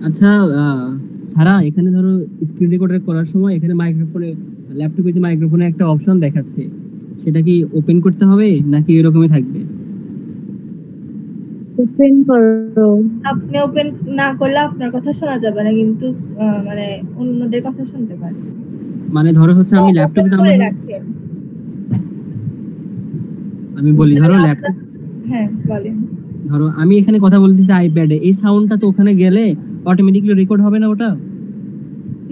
আচ্ছা, আহ, সারা, এখানে ধরো স্ক্রিন রেকর্ডার করার সময় এখানে মাইক্রোফোনে, ল্যাপটপে যে মাইক্রোফোনে একটা অপশন দেখাচ্ছে, সেটা কি ওপেন করতে হবে নাকি এরকমই থাকবে? ওপেন করো। আপনি ওপেন না করলে আপনার কথা শোনা যাবে না, কিন্তু মানে অন্যদের কথা শুনতে পারেন। মানে ধরো হচ্ছে আমি ওপেন ল্যাপটপে তো করে আমার, রাখেন। আমি বলি ধরো তাহলে ল্যাপটপ, হ্যাঁ বলেন। ধরো আমি এখানে কথা বলতেছি আইপ্যাডে, এই সাউন্ডটা তো ওখানে গেলে অটোমেটিক্যালি রেকর্ড হবে না ওটা?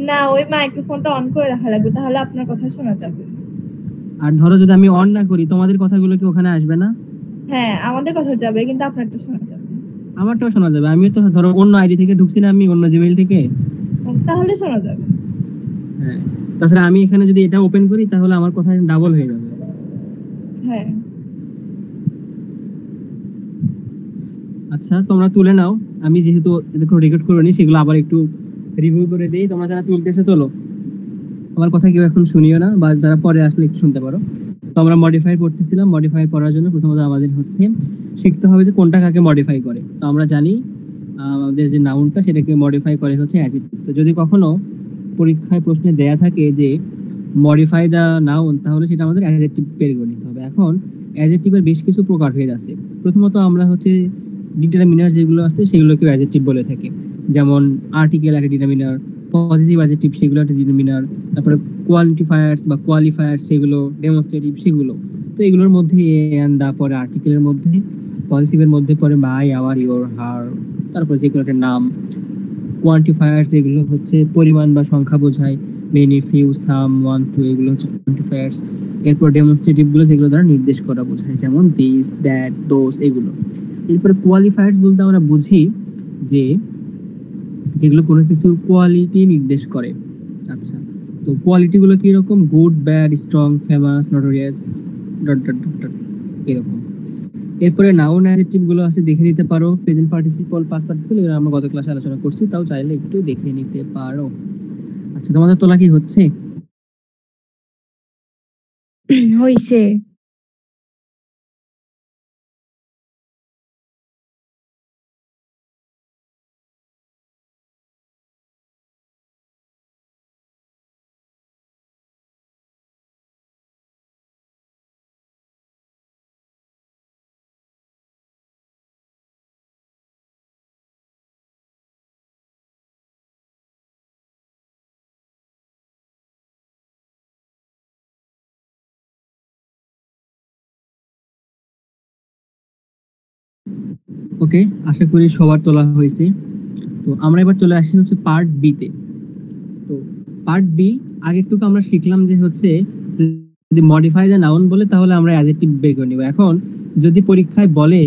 না, ওই মাইক্রোফোনটা অন করে রাখা লাগবে, তাহলে আপনার কথা শোনা যাবে। আর ধরো যদি আমি অন না করি, তোমাদের কথাগুলো কি ওখানে আসবে না? হ্যাঁ, আমাদের কথা যাবে, কিন্তু আপনারটা শোনা যাবে। আমারটাও শোনা যাবে, আমিও তো ধরো অন্য আইডি থেকে ঢুকছি না, আমি অন্য জিমেইল থেকে। তাহলে শোনা যাবে। হ্যাঁ, তাছাড়া আমি এখানে যদি এটা ওপেন করি তাহলে আমার কথা ডাবল হয়ে যাবে। হ্যাঁ, আচ্ছা, তোমরা তুলে নাও। আমি যেহেতু এতক্ষণ রেকর্ড করে নি, সেগুলো আবার একটু রিভিউ করে দেই। তোমরা যারা তুলতেছে তোলো, আমার কথা কেউ এখন শুনিও না, বা যারা পরে আসলে একটু শুনতে পারো। তো আমরা মডিফাই করতেছিলাম। মডিফাই করার জন্য প্রথমত আমাদের হচ্ছে শিখতে হবে যে কোনটা কাকে মডিফাই করে। তো আমরা জানি আমাদের যে নাউনটা সেটাকে মডিফাই করে হচ্ছে অ্যাডজেক্টিভ। তো যদি কখনো পরীক্ষায় প্রশ্নে দেয়া থাকে যে মডিফাই দা নাউন, তাহলে সেটা আমাদের অ্যাডজেক্টিভ বের করে নিতে হবে। এখন অ্যাডজেক্টিভের বেশ কিছু প্রকারভেদ আছে। প্রথমত আমরা হচ্ছে ডিটারমিনার যেগুলো আছে সেগুলোকে অ্যাডজেক্টিভ বলে থাকি। যেমন আর্টিকেল একটা ডিটারমিনার, পজিটিভ অ্যাডজেক্টিভ সেগুলো একটা ডিটারমিনার, তারপরে কোয়ালিফায়ার্স বা কোয়ালিফায়ার্স সেগুলো, ডেমনস্ট্রেটিভ সেগুলো। তো এগুলোর মধ্যে এ এন্ড দা পরে, আর্টিকেলের মধ্যে পজিটিভের মধ্যে পরে মাই, আওয়ার, ইওর, হার, তারপরে যে কোনো একটা নাম। কোয়ান্টিফায়ার্স এগুলো হচ্ছে পরিমাণ বা সংখ্যা বোঝায়, মেনি, ফিউ, সাম, ওয়ান, টু, এগুলো হচ্ছে কোয়ান্টিফায়ার্স। এরপর ডেমনস্ট্রেটিভ গুলো যেগুলো দ্বারা নির্দেশ করা বোঝায়, যেমন দিস, দ্যাট, দোস, এগুলো। এরপরে কোয়ালিফায়ার্স বলতে আমরা বুঝি যে যেগুলো কোনো কিছুর কোয়ালিটি নির্দেশ করে। আচ্ছা, তো কোয়ালিটি গুলো কি রকম? Good, bad, strong, famous, notorious, dot dot dot dot, এরকম। এরপরে নাউন অ্যাডজেক্টিভ গুলো আছে, দেখে নিতে পারো। প্রেজেন্ট পার্টিসিপল, পাস্ট পার্টিসিপল, এগুলো আমরা গত ক্লাসে আলোচনা করছি, তাও চাইলে একটু দেখে নিতে পারো। আচ্ছা, তোমাদের তোলা কি হচ্ছে? হইছে। ওকে, আশা করি সবার তোলা হয়েছে। তো আমরা এবার চলে আসি হচ্ছে পার্ট বি তে। তো পার্ট বি, আগে একটু আমরা শিখলাম যে হচ্ছে যদি মডিফাই দ্য নাউন বলে তাহলে আমরা অ্যাডজেক্টিভ বের করে নিব। এখন যদি পরীক্ষায় বলে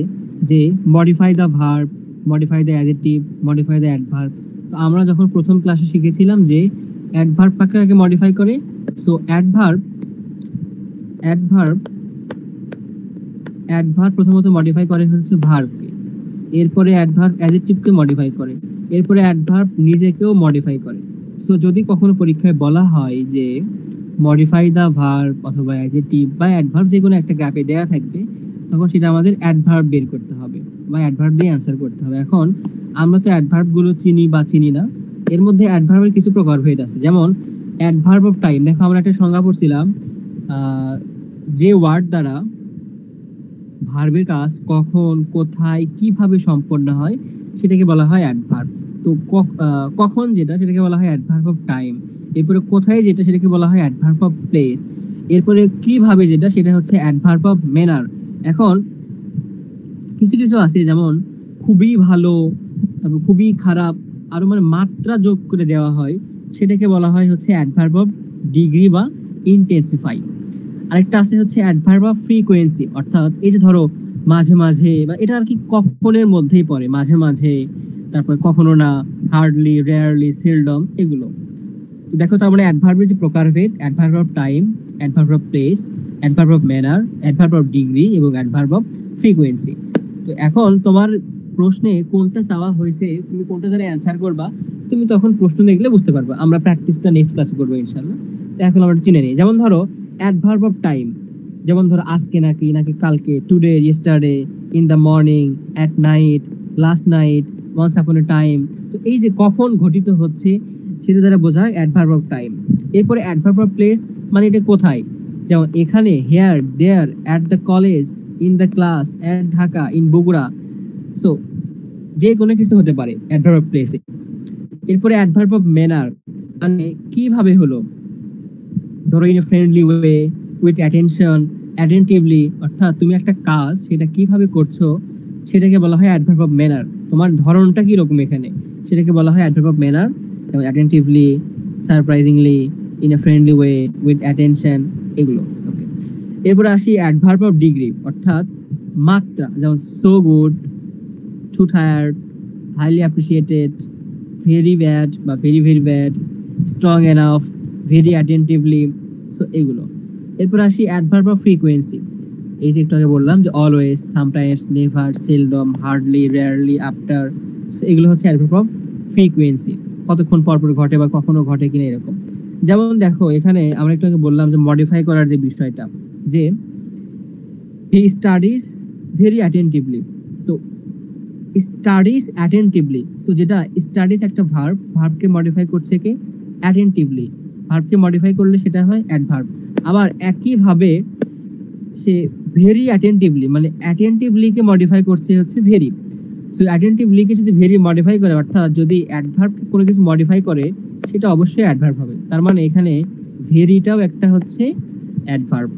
যে modify the verb, modify the adjective, modify the adverb, তো আমরা যখন প্রথম ক্লাসে শিখেছিলাম যে অ্যাডভার্ব কাকে আগে মডিফাই করে। সো অ্যাডভার্ব, অ্যাডভার্ব অ্যাডভার্ব প্রথমত মডিফাই করে হচ্ছে ভার্বকে, এরপরে অ্যাডভার্ব অ্যাডজেক্টিভকে মডিফাই করে, এরপরে অ্যাডভার্ব নিজেকেও মডিফাই করে। সো যদি কখনো পরীক্ষায় বলা হয় যে মডিফাই দা ভার্ব অথবা অ্যাডজেক্টিভ বা অ্যাডভার্ব যে কোনো একটা গ্যাপে দেয়া থাকবে, তখন সেটা আমাদের অ্যাডভার্ব বের করতে হবে বা অ্যাডভার্ব দিয়ে অ্যান্সার করতে হবে। এখন আমরা তো অ্যাডভার্ব গুলো চিনি বা চিনি না। এর মধ্যে অ্যাডভার্বের কিছু প্রকারভেদ আছে, যেমন অ্যাডভার্ব অফ টাইম। দেখো আমরা একটা সংজ্ঞা পড়ছিলাম, যে ওয়ার্ড দ্বারা ভার্বের কাজ কখন, কোথায়, কিভাবে সম্পন্ন হয় সেটাকে বলা হয় অ্যাডভার্ব। তো কখন যেটা সেটাকে বলা হয় অ্যাডভার্ব অফ টাইম, এরপরে কোথায় যেটা সেটাকে বলা হয় অ্যাডভার্ব অফ প্লেস, এরপরে কিভাবে যেটা সেটা হচ্ছে অ্যাডভার্ব অফ ম্যানার। এখন কিছু কিছু আছে, যেমন খুবই ভালো, তারপর খুবই খারাপ, আরো মানে মাত্রা যোগ করে দেওয়া হয়, সেটাকে বলা হয় হচ্ছে অ্যাডভার্ব অফ ডিগ্রি বা ইন্টেন্সিফাই। আরেকটা আছে হচ্ছে অ্যাডভার্ব অফ ফ্রিকোয়েন্সি, অর্থাৎ এই যে ধরো মাঝে মাঝে, বা এটা আর কি কখনের মধ্যেই পড়ে, মাঝে মাঝে, তারপর কখনো না, হার্ডলি, রেয়ারলি, সেলডম, এগুলো। দেখো তার মানে অ্যাডভার্বের যে প্রকারভেদ, adverb of time, adverb of place, adverb of manner, adverb of degree এবং অ্যাডভার্ব অফ ফ্রিকোয়েন্সি। তো এখন তোমার প্রশ্নে কোনটা চাওয়া হয়েছে, তুমি কোনটা ধরে অ্যান্সার করবা, তুমি তখন প্রশ্ন দেখলে বুঝতে পারবা। আমরা প্র্যাকটিসটা নেক্সট ক্লাসে করবো ইনশাআল্লাহ। তো এখন আমরা চিনে নিই। যেমন ধরো অ্যাডভার্ব অফ টাইম, যেমন ধরো আজকে, নাকি, নাকি কালকে, today, yesterday, in the morning, at night, last night, once upon a time. তো এই যে কখন ঘটিত হচ্ছে সেটা দ্বারা বোঝায় অ্যাডভার্ব অফ টাইম। এরপরে অ্যাডভার্ব অফ প্লেস, মানে এটা কোথায়, যেমন এখানে, here, there, at the college, in the class, at Dhaka, in Bogura. So যে কোনো কিছু হতে পারে অ্যাডভার্ব অফ প্লেসে। এরপরে অ্যাডভার্ব অফ ম্যানার, মানে কিভাবে হলো, ধরো in a friendly way, with attention, attentively, অর্থাৎ তুমি একটা কাজ সেটা কিভাবে করছো সেটাকে বলা হয় অ্যাডভার্ব অফ ম্যানার। তোমার ধরনটা কি রকম এখানে, সেটাকে বলা হয় অ্যাডভার্ব অফ ম্যানার। যেমন attentively, surprisingly, in a friendly way, with attention, এগুলো। ওকে, এরপরে আসি অ্যাডভার্ব অফ ডিগ্রি, অর্থাৎ মাত্রা, যেমন so good, too tired, highly appreciated, very bad বা very very bad, strong enough, very attentively. So এগুলো। এরপর আসি অ্যাডভার্ব অফ ফ্রিকোয়েন্সি, এই যে একটু আগে বললাম যে always, sometimes, never, seldom, hardly, rarely, after. So এগুলো হচ্ছে অ্যাডভার্ব অফ ফ্রিকোয়েন্সি, কতক্ষণ পর পর ঘটে বা কখনো ঘটে কিনা এরকম। যেমন দেখো এখানে আমরা একটু আগে বললাম যে মডিফাই করার যে বিষয়টা, যে হি স্টাডিজ ভেরি অ্যাটেন্টিভলি। তো স্টাডিজ অ্যাটেন্টিভলি, সো যেটা স্টাডিজ একটা ভার্ব, ভার্বকে মডিফাই করছে কে, অ্যাটেন্টিভলি। ভার্বকে মডিফাই করলে সেটা হয় অ্যাডভার্ব। আবার একইভাবে সে ভেরি অ্যাটেন্টিভলি, মানে অ্যাটেন্টিভলি কে মডিফাই করছে হচ্ছে ভেরি। সো অ্যাটেন্টিভলি কে যদি ভেরি মডিফাই করে, অর্থাৎ যদি অ্যাডভার্ব কোনো কিছু মডিফাই করে সেটা অবশ্যই অ্যাডভার্ব হবে। তার মানে এখানে ভেরিটাও একটা হচ্ছে অ্যাডভার্ব।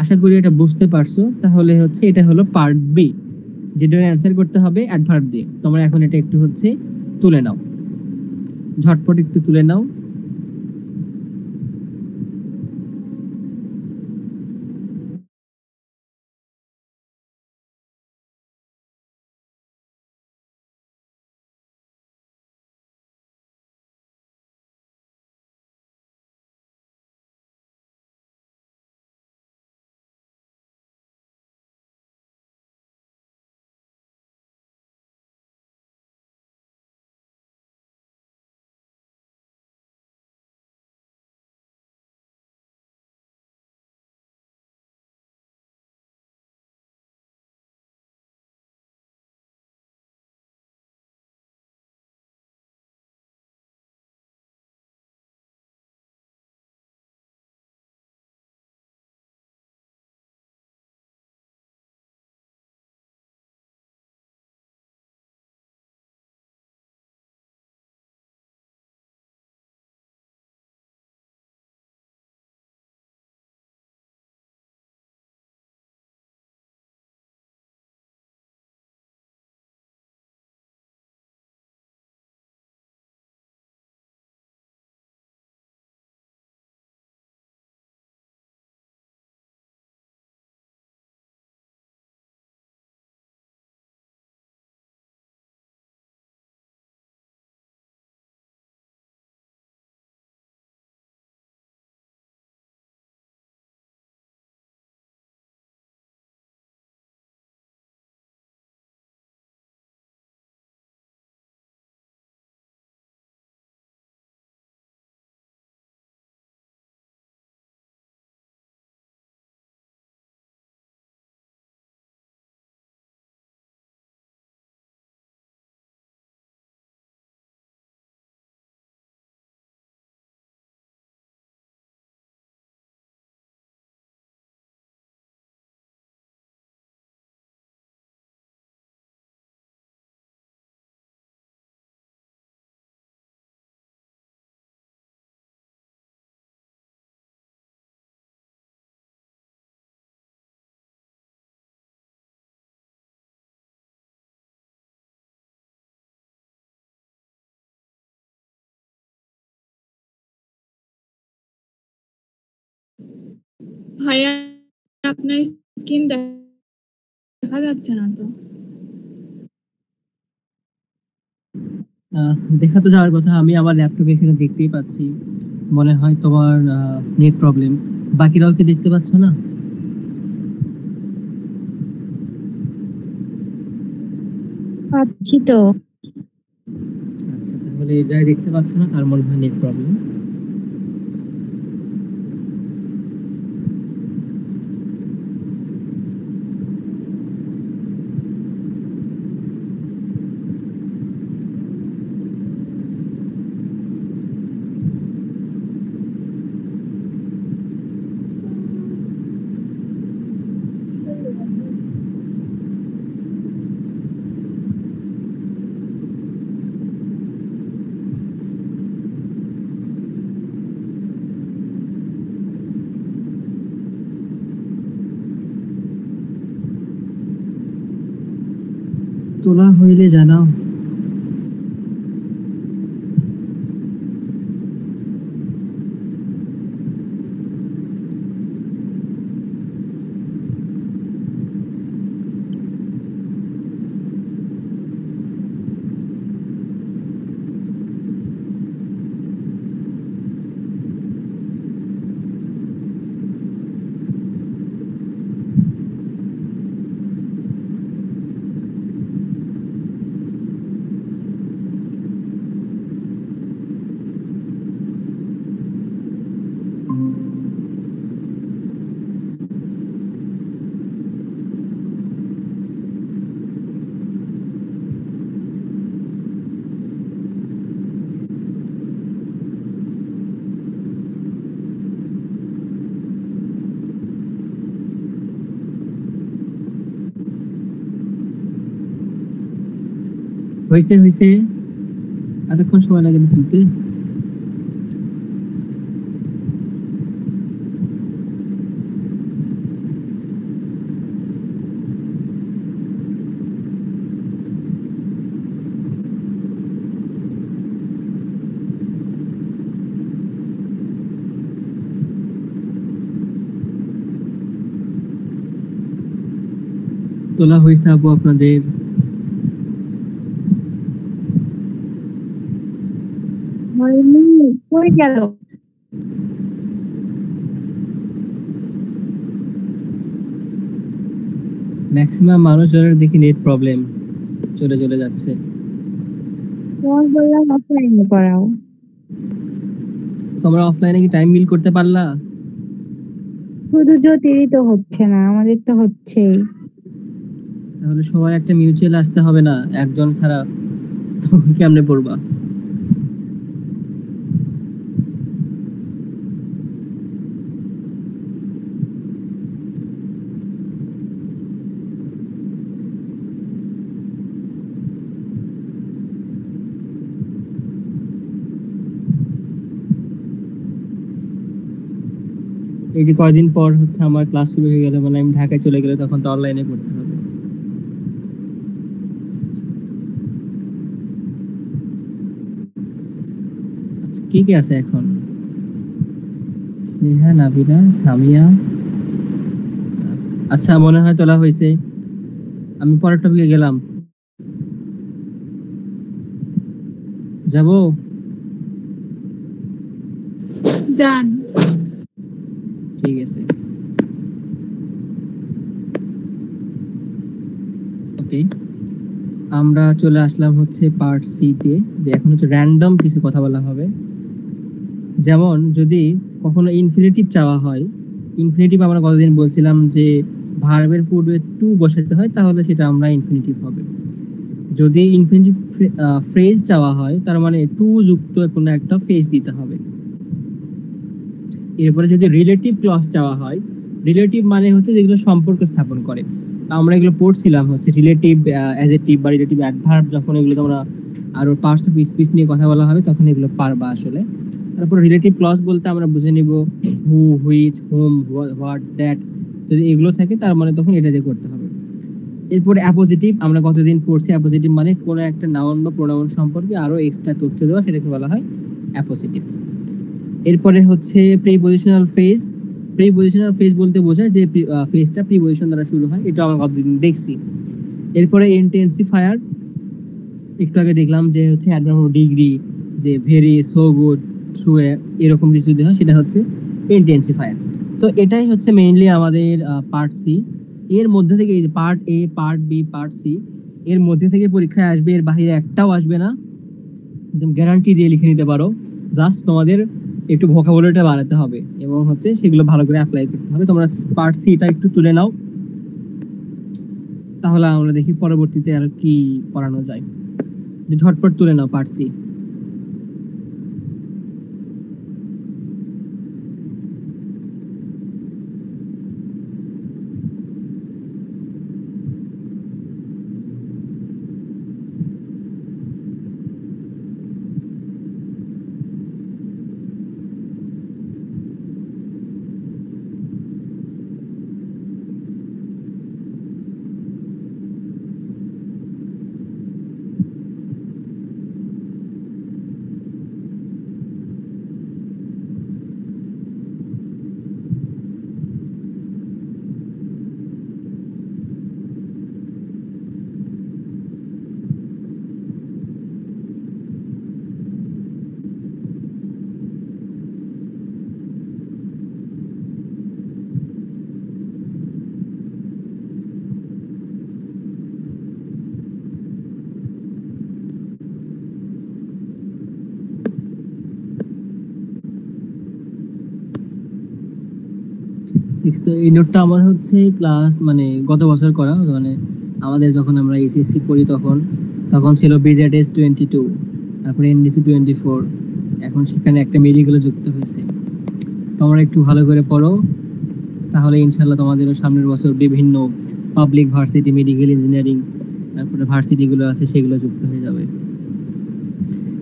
আশা করি এটা বুঝতে পারছো। তাহলে হচ্ছে এটা হলো পার্ট বি, যেটার অ্যান্সার করতে হবে অ্যাডভার্ব দিয়ে। তোমরা এখন এটা একটু হচ্ছে তুলে নাও, ঝটপট একটু তুলে নাও। ভাইয়া আপনার স্ক্রিন দেখা যাচ্ছে না তো। দেখা তো যাওয়ার কথা, আমি আমার ল্যাপটপে এখানে দেখতেই পাচ্ছি। মনে হয় তোমার নেট প্রবলেম। বাকিরাও কি দেখতে পাচ্ছ না? পাচ্ছি তো। আচ্ছা, তাহলে যাই দেখতে পাচ্ছ না তার মনে হয় নেট প্রবলেম। তোলা হইলে জানাও। হয়েছে হয়েছে, এতক্ষণ সময় লাগে তুলতে। তোলা হয়েছে আপু আপনাদের? হয়নি, কই গেল? ম্যাক্সিমাম মানুষজনের দেখি নেট প্রবলেম, চলে চলে যাচ্ছে। তোমার বললাম অফলাইনে পড়াও। তোমরা অফলাইনে কি টাইম মিল করতে পারলা? শুধু জ্যোতিরই তো হচ্ছে না, আমাদের তো হচ্ছেই। তাহলে সবাই একটা মিউচুয়াল আসতে হবে না? একজন ছাড়া তখন কেমনে পড়বা? এই যে কয়দিন পর হচ্ছে আমার ক্লাস শুরু হয়ে গেল, মানে আমি ঢাকায় চলে গেলে তখন তো অনলাইনে পড়তে হবে। আচ্ছা, কি কি আছে এখন? স্নেহা, নাবিলা, সামিয়া। আচ্ছা, মনে হয় তোলা হয়েছে। আমি পরের টপিকে গেলাম। যাব? যান। ঠিক আছে, ওকে। আমরা চলে আসলাম হচ্ছে পার্ট সি তে, যে এখন হচ্ছে র্যান্ডম কিছু কথা বলা হবে। যেমন যদি কখনো ইনফিনিটিভ চাওয়া হয়, ইনফিনিটিভ আমরা কতদিন বলছিলাম যে ভার্বের পূর্বে টু বসাতে হয়, তাহলে সেটা আমরা ইনফিনিটিভ হবে। যদি ইনফিনিটিভ ফ্রেজ চাওয়া হয়, তার মানে টু যুক্ত কোনো একটা ফ্রেজ দিতে হবে। এরপরে যদি রিলেটিভ ক্লজ চাওয়া হয়, রিলেটিভ মানে হচ্ছে যেগুলো সম্পর্ক স্থাপন করে। আমরা এগুলো পড়ছিলাম হচ্ছে রিলেটিভ অ্যাডজেক্টিভ বা রিলেটিভ অ্যাডভার্ব, যখন এগুলো তোমরা আরো পার্টস অফ স্পিচ নিয়ে কথা বলা হবে তখন এগুলো পারবা আসলে। তারপর রিলেটিভ ক্লজ বলতে আমরা বুঝে নিব হু, হুইচ, হুম, হোয়াট, দ্যাট। যদি এগুলো থাকে তার মানে তখন এটা দিয়ে করতে হবে। এরপরে অ্যাপোজিটিভ আমরা কতদিন পড়ছি, অ্যাপোজিটিভ মানে কোনো একটা নাউন বা প্রোনাউন সম্পর্কে আরো এক্সট্রা তথ্য দেওয়া, সেটাকে বলা হয় অ্যাপোজিটিভ। এরপরে হচ্ছে প্রিপজিশনাল ফ্রেজ। প্রিপজিশনাল ফ্রেজ বলতে বোঝায় যে ফ্রেজটা প্রিপজিশন দ্বারা শুরু হয়, এটা আমরা কতদিন দেখছি। এরপরে ইন্টেন্সিফায়ার, একটু আগে দেখলাম যে হচ্ছে অ্যাডভার্ব ডিগ্রি, যে ভেরি, সো গুড, ট্রু, এরকম কিছু দেওয়া, সেটা হচ্ছে ইন্টেন্সিফায়ার। তো এটাই হচ্ছে মেইনলি আমাদের পার্ট সি। এর মধ্যে থেকে এই যে part A, part B, part C, এর মধ্যে থেকে পরীক্ষায় আসবে, এর বাইরে একটাও আসবে না, একদম গ্যারান্টি দিয়ে লিখে নিতে পারো। জাস্ট তোমাদের একটু ভোকাবুলারিটা বাড়াতে হবে এবং হচ্ছে সেগুলো ভালো করে অ্যাপ্লাই করতে হবে। তোমরা পার্ট সিটা একটু তুলে নাও, তাহলে আমরা দেখি পরবর্তীতে আর কি পড়ানো যায়। ঝটপট তুলে নাও পার্ট সি। দেখছো, এই নোটটা আমার হচ্ছে ক্লাস মানে গত বছর করা, মানে আমাদের যখন আমরা এইচএসসি পড়ি তখন তখন ছিল বিজেডএস 22, তারপরে এনডিসি 24, এখন সেখানে একটা মেডিকেল যুক্ত হয়েছে। তোমরা একটু ভালো করে পড়ো, তাহলে ইনশাল্লাহ তোমাদেরও সামনের বছর বিভিন্ন পাবলিক ভার্সিটি, মেডিকেল, ইঞ্জিনিয়ারিং, তারপরে ভার্সিটিগুলো আছে সেগুলো যুক্ত হয়ে যাবে।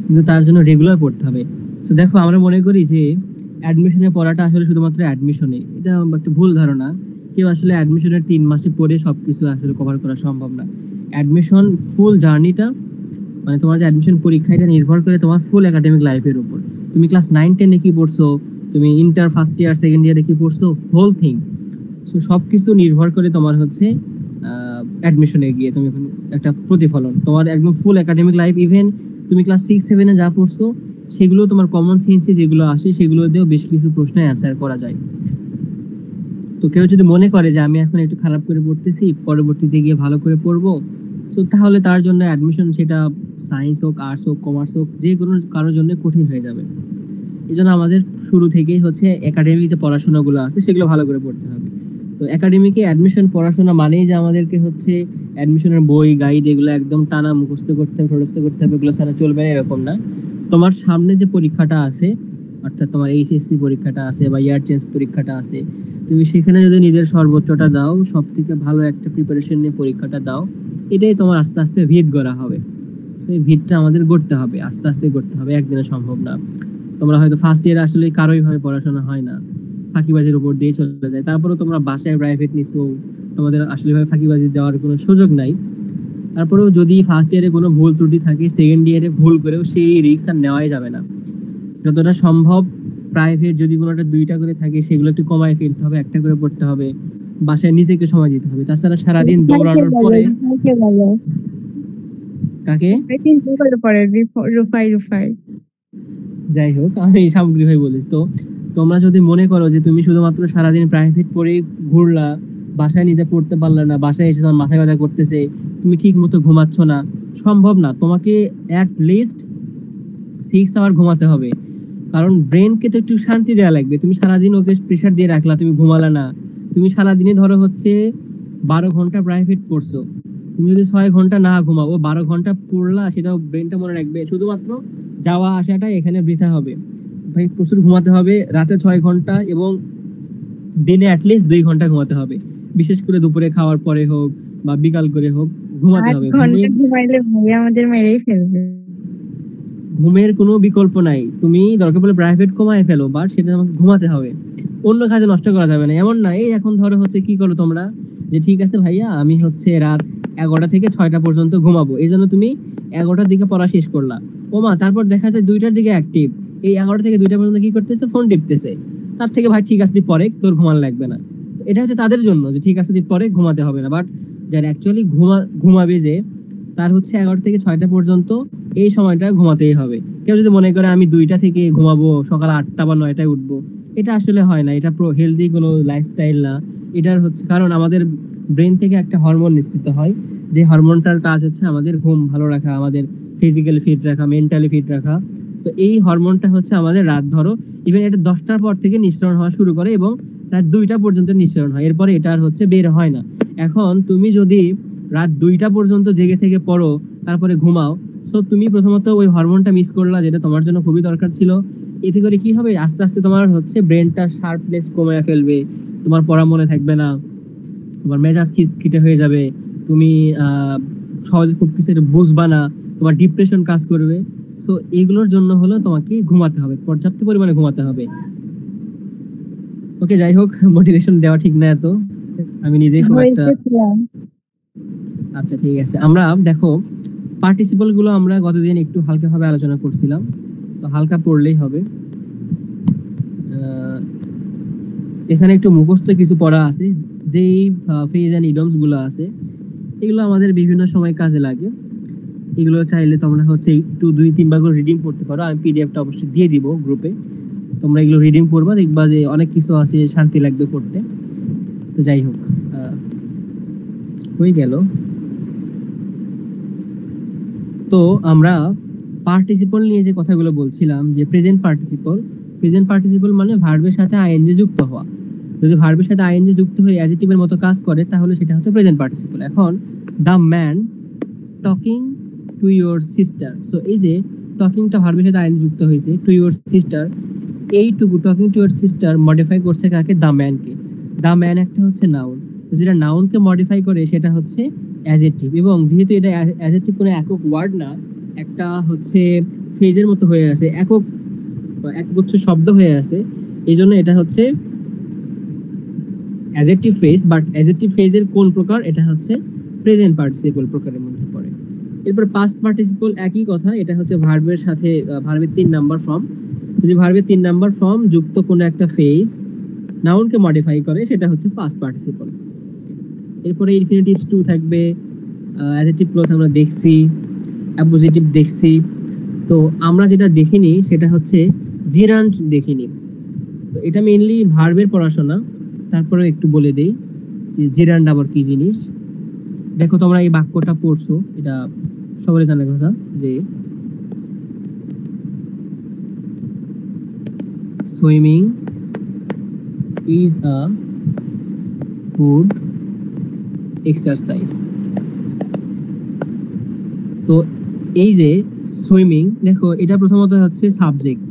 কিন্তু তার জন্য রেগুলার পড়তে হবে। তো দেখো, আমরা মনে করি যে অ্যাডমিশনে পড়াটা আসলে শুধুমাত্র অ্যাডমিশনে, এটা একটা ভুল ধারণা। কেউ আসলে অ্যাডমিশনের 3 মাসে পড়ে সবকিছু আসলে কভার করা সম্ভব না। অ্যাডমিশন ফুল জার্নিটা, মানে তোমার যে অ্যাডমিশন পরীক্ষা, এটা নির্ভর করে তোমার ফুল একাডেমিক লাইফের উপর। তুমি ক্লাস 9-10-এ কি পড়ছো, তুমি ইন্টার ফার্স্ট ইয়ার সেকেন্ড ইয়ারে কি পড়ছো, হোল থিং। সো সবকিছু নির্ভর করে তোমার হচ্ছে অ্যাডমিশনে গিয়ে তুমি একটা প্রতিফলন, তোমার একদম ফুল একাডেমিক লাইফ। ইভেন তুমি ক্লাস 6-7-এ যা পড়ছো সেগুলো তোমার কমন সেন্সে যেগুলো আসে সেগুলো দিয়েও বেশ কিছু প্রশ্নের অ্যান্সার করা যায়। তো কেউ যদি মনে করে যে আমি এখন একটু খারাপ করে পড়তেছি, পরবর্তীতে গিয়ে ভালো করে পড়বো, সো তাহলে তার জন্য অ্যাডমিশন, সেটা সায়েন্স হোক, আর্টস হোক, কমার্স হোক, যে কোনো কারোর জন্য কঠিন হয়ে যাবে। এই জন্য আমাদের শুরু থেকেই হচ্ছে একাডেমিক যে পড়াশোনাগুলো আছে সেগুলো ভালো করে পড়তে হবে। তো একাডেমিকে অ্যাডমিশন পড়াশোনা মানেই যে আমাদেরকে হচ্ছে অ্যাডমিশনের বই, গাইড এগুলো একদম টানা মুখস্থ করতে হবে, মুখস্থ করতে হবে, এগুলো ছাড়া চলবে না, এরকম না। তোমার সামনে যে পরীক্ষাটা আছে, অর্থাৎ তোমার এইচএসসি পরীক্ষাটা আছে বা ইয়ার চেঞ্জ পরীক্ষাটা আছে, তুমি সেখানে যদি নিজের সর্বোচ্চটা দাও, সব থেকে ভালো একটা প্রিপারেশন নিয়ে পরীক্ষাটা দাও, এটাই তোমার আস্তে আস্তে ভিত গড়া হবে। সেই ভিতটা আমাদের গড়তে হবে, আস্তে আস্তে গড়তে হবে, একদিনে সম্ভব না। তোমরা হয়তো ফার্স্ট ইয়ার আসলে কারোই ভাবে পড়াশোনা হয় না, ফাঁকিবাজির উপর দিয়ে চলে যায়। তারপরে তোমরা বাসায় প্রাইভেট নিছো, তোমাদের আসলে ভাবে ফাঁকিবাজি দেওয়ার কোনো সুযোগ নাই। তারপরেও যদি ফার্স্ট ইয়ারে কোনো ভুল ত্রুটি থাকে, সেকেন্ড ইয়ারে ভুল করেও সেই রিস্ক আর নেওয়াই যাবে না। যতটা সম্ভব প্রাইভেট যদি কোনোটা 2টা করে থাকে সেগুলো একটু কমায় ফেলতে হবে, একটা করে পড়তে হবে, বাসায় নিজেকে সময় দিতে হবে। তাছাড়া সারাদিন দৌড়ানোর পরে কাকে, রুফাই যাই হোক, আমি সামগ্রিকভাবে বলিস তো, তোমরা যদি মনে করো যে তুমি শুধুমাত্র সারাদিন প্রাইভেট পড়ে ঘুরলা, বাসায় নিজে পড়তে পারলে না, বাসায় এসে তোমার মাথা ব্যথা করতেছে, তুমি ঠিক মতো ঘুমাচ্ছ না, সম্ভব না। তোমাকে অ্যাট লিস্ট 6 আওয়ার ঘুমাতে হবে, কারণ ব্রেনকে তো একটু শান্তি দেওয়া লাগবে। তুমি সারাদিন ওকে প্রেশার দিয়ে রাখলা, তুমি ঘুমালা না। তুমি সারাদিনে ধরো হচ্ছে 12 ঘন্টা প্রাইভেট পড়ছো, তুমি যদি 6 ঘন্টা না ঘুমাও, 12 ঘন্টা পড়লা, সেটাও ব্রেনটা মনে রাখবে, শুধুমাত্র যাওয়া আসাটা এখানে বৃথা হবে। ভাই প্রচুর ঘুমাতে হবে, রাতে 6 ঘন্টা এবং দিনে অ্যাটলিস্ট 2 ঘন্টা ঘুমাতে হবে। বিশেষ করে দুপুরে খাওয়ার পরে হোক বা বিকাল করে হোক ঘুমাতে 8 হবে। ঘন্টা ঘুমাইলে ভাই আমাদের মেরেই ফেলবে। ঘুমের কোনো বিকল্প নাই, তুমি দরকার পড়লে প্রাইভেট কমায় ফেলো, বাট সেটা আমাকে ঘুমাতে হবে, অন্য কাজে নষ্ট করা যাবে না। এমন না এই এখন ধরো হচ্ছে কি করো তোমরা, যে ঠিক আছে ভাইয়া আমি হচ্ছে রাত 11টা থেকে 6টা পর্যন্ত ঘুমাবো, এই জন্য তুমি 11টার দিকে পড়া শেষ করলা, ওমা তারপর দেখা যায় 2টার দিকে অ্যাক্টিভ, এই 11টা থেকে 2টা পর্যন্ত কি করতেছে, ফোন টিপতেছে। তার থেকে ভাই ঠিক আছে তুই পরে, তোর ঘুমান লাগবে না। এটা হচ্ছে তাদের জন্য যে ঠিক আছে তুই পরে, ঘুমাতে হবে না। বাট যারা অ্যাকচুয়ালি ঘুমাবে, যে তার হচ্ছে 11টা থেকে 6টা পর্যন্ত এই সময়টা ঘুমাতেই হবে। কেউ যদি মনে করে আমি 2টা থেকে ঘুমাবো, সকাল 8টা বা 9টায় উঠবো, এটা আসলে হয় না, এটা হেলদি কোনো লাইফস্টাইল না। এটার হচ্ছে কারণ আমাদের ব্রেন থেকে একটা হরমোন নিঃসৃত হয়, যে হরমোনটার কাজ হচ্ছে আমাদের ঘুম ভালো রাখা, আমাদের ফিজিক্যালি ফিট রাখা, মেন্টালি ফিট রাখা। তো এই হরমোনটা হচ্ছে আমাদের রাত ধরো ইভেন এটা 10টার পর থেকে নিঃসরণ হওয়া শুরু করে এবং রাত 2টা পর্যন্ত নিঃসরণ হয়, এরপরে এটা আর হচ্ছে বের হয় না। এখন তুমি যদি রাত 2টা পর্যন্ত জেগে থেকে পড়ো তারপরে ঘুমাও, সো তুমি প্রথমত ওই হরমোনটা মিস করলা, যেটা তোমার জন্য খুবই দরকার ছিল। এতে করে কি হবে, আস্তে আস্তে তোমার হচ্ছে ব্রেনটা শার্পনেস কমে ফেলবে, তোমার পড়া মনে থাকবে না, তোমার মেজাজ খিটখিটে হয়ে যাবে, তুমি সহজে খুব কিছু বুঝবা না, তোমার ডিপ্রেশন কাজ করবে। সো এগুলোর জন্য হলো তোমাকে ঘুমাতে হবে, পর্যাপ্ত পরিমাণে ঘুমাতে হবে। ওকে, যাই হোক, মোটিভেশন দেওয়া ঠিক না এত, আমি নিজেই খুব একটা। আচ্ছা ঠিক আছে, আমরা দেখো পার্টিসিপল গুলো আমরা গতদিন একটু হালকা ভাবে আলোচনা করছিলাম, তো হালকা পড়লেই হবে। এখানে একটু মুখস্থ কিছু পড়া আছে, যেই ফেজ এন্ড ইডমস গুলো আছে এগুলো আমাদের বিভিন্ন সময় কাজে লাগে। এগুলো চাইলে তোমরা হচ্ছে একটু 2-3 বার করে রিডিং পড়তে পারো, আমি পিডিএফটা অবশ্যই দিয়ে দিব গ্রুপে, তোমরা এগুলো রিডিং পড়বা, দেখবা যে অনেক কিছু আছে, শান্তি লাগবে পড়তে। তো যাই হোক, হয়ে গেল। তো আমরা পার্টিসিপল নিয়ে যে কথাগুলো বলছিলাম, যে প্রেজেন্ট পার্টিসিপল মানে ভার্বের সাথে আইএনজি যুক্ত হওয়া। যদি ভার্বের সাথে আইএনজি যুক্ত হয়ে অ্যাডজেক্টিভের মতো কাজ করে তাহলে সেটা হচ্ছে প্রেজেন্ট পার্টিসিপল। এখন the man talking to your sister, so এই যে টকিংটা ভার্বের সাথে আইএনজি যুক্ত হয়েছে, টু ইয়োর সিস্টার, এইটুকু talking to your sister modify করছে কাকে? দ্য ম্যানকে। দ্য ম্যান একটা হচ্ছে নাউন, যেটা নাউনকে মডিফাই করে সেটা হচ্ছে অ্যাডজেক্টিভ, এবং যেহেতু এটা অ্যাডজেক্টিভ কোনো একক ওয়ার্ড না, একটা হচ্ছে ফ্রেজের মতো হয়ে আছে, একগুচ্ছ শব্দ হয়ে আছে, এই জন্য এটা হচ্ছে অ্যাডজেক্টিভ ফ্রেজ। বাট অ্যাডজেক্টিভ ফ্রেজের কোন প্রকার? এটা হচ্ছে প্রেজেন্ট পার্টিসিপল প্রকারের মধ্যে পড়ে। এরপর পাস্ট পার্টিসিপল একই কথা, এটা হচ্ছে ভার্বের সাথে ভার্বের 3 নাম্বার ফর্ম। যদি ভার্বের 3 নাম্বার ফর্ম যুক্ত কোনো একটা ফ্রেজ নাউনকে মডিফাই করে সেটা হচ্ছে পাস্ট পার্টিসিপল। এরপরে ইনফিনিটিভস টু থাকবে, অ্যাডজেক্টিভ ক্লজ আমরা দেখছি, অ্যাপোজিটিভ দেখছি। তো আমরা যেটা দেখিনি সেটা হচ্ছে জিরান্ড দেখিনি। তো এটা মেইনলি ভার্বের পড়াশোনা, তারপরে একটু বলে দেই যে জিরান্ড আবার কি জিনিস। দেখো তোমরা এই বাক্যটা পড়ছো, এটা সবারই জানার কথা যে swimming is a good exercise. তো এই যে সুইমিং, দেখো এটা প্রথমত হচ্ছে সাবজেক্ট।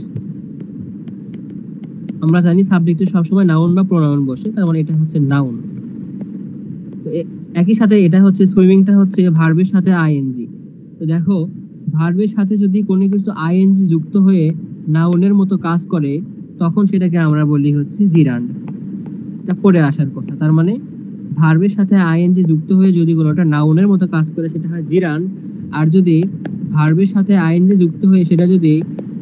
আমরা জানি সাবজেক্টে সবসময় নাউন বা প্রোনাউন বসে, তার মানে এটা হচ্ছে নাউন। তো একই সাথে এটা হচ্ছে সুইমিংটা হচ্ছে ভার্বের সাথে আইএনজি। তো দেখো ভার্বের সাথে যদি কোনো কিছু আইএনজি যুক্ত হয়ে নাউনের মতো কাজ করে তখন সেটাকে আমরা বলি হচ্ছে জিরান্ড। এটা পড়ে আসার কথা, তার মানে ভার্বের সাথে আইএনজি যুক্ত হয়ে যদি কোনোটা নাউনের মতো কাজ করে সেটা হয় জিরান্ড। আর যদি ভার্বের সাথে আইএনজি যুক্ত হয়ে সেটা যদি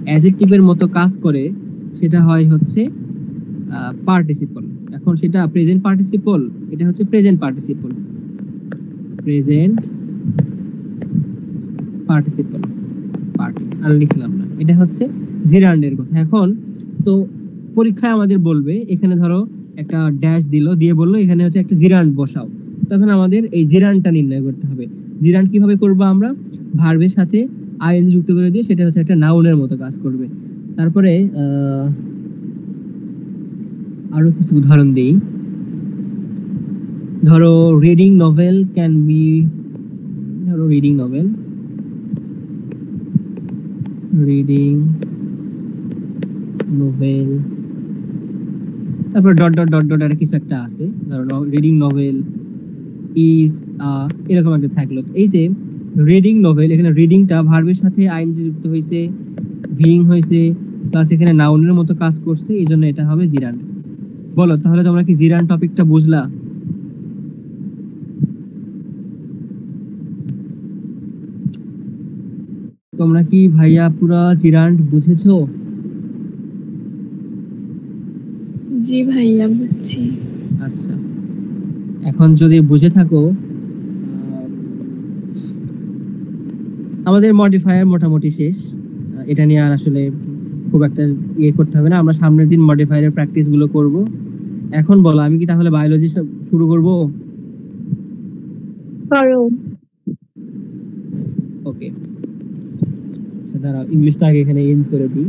অ্যাডজেক্টিভের মতো কাজ করে সেটা হয় হচ্ছে পার্টিসিপল। এখন সেটা প্রেজেন্ট পার্টিসিপল, এটা হচ্ছে present participle, present participle, party আর লিখলাম না, এটা হচ্ছে জিরান্ডের কথা। এখন তো পরীক্ষায় আমাদের বলবে, এখানে ধরো একটা ড্যাশ দিল, দিয়ে বললো এখানে হচ্ছে একটা জিরান্ড বসাও, তখন আমাদের এই জিরান্ডটা নির্ণয় করতে হবে। জিরান্ড কিভাবে করবো? আমরা ভার্বের সাথে আইএনজি যুক্ত করে দিয়ে সেটা হচ্ছে একটা নাউনের মতো কাজ করবে। তারপরে আরো কিছু উদাহরণ দিই। ধরো রিডিং নভেল ক্যান বি, ধরো রিডিং নভেল, রিডিং নোভেল, তারপর ডট ডট ডট ডট একটা কিছু একটা আছে, ধরো রিডিং নভেল ইজ এরকম একটা থাকলো। এই যে রিডিং নভেল, এখানে রিডিংটা ভার্বের সাথে আইএনজি যুক্ত হয়েছে, ভিং হয়েছে, প্লাস এখানে নাউনের মতো কাজ করছে, এই জন্য এটা হবে জিরান্ড। বলো তাহলে তোমরা কি জিরান্ড টপিকটা বুঝলা? তোমরা কি ভাইয়া পুরো জিরান্ড বুঝেছো? জি ভাইয়া বুঝছি। আচ্ছা, এখন যদি বুঝে থাকো, আমাদের মডিফায়ার মোটামুটি শেষ। এটা নিয়ে আর আসলে খুব একটা ইয়ে করতে হবে না, আমরা সামনের দিন মডিফায়ারের প্র্যাকটিস গুলো করব। এখন বলো আমি কি তাহলে বায়োলজি শুরু করব? করো। ওকে, আচ্ছা দাঁড়াও, ইংলিশটা আগে এখানে এন্ড করে দিই।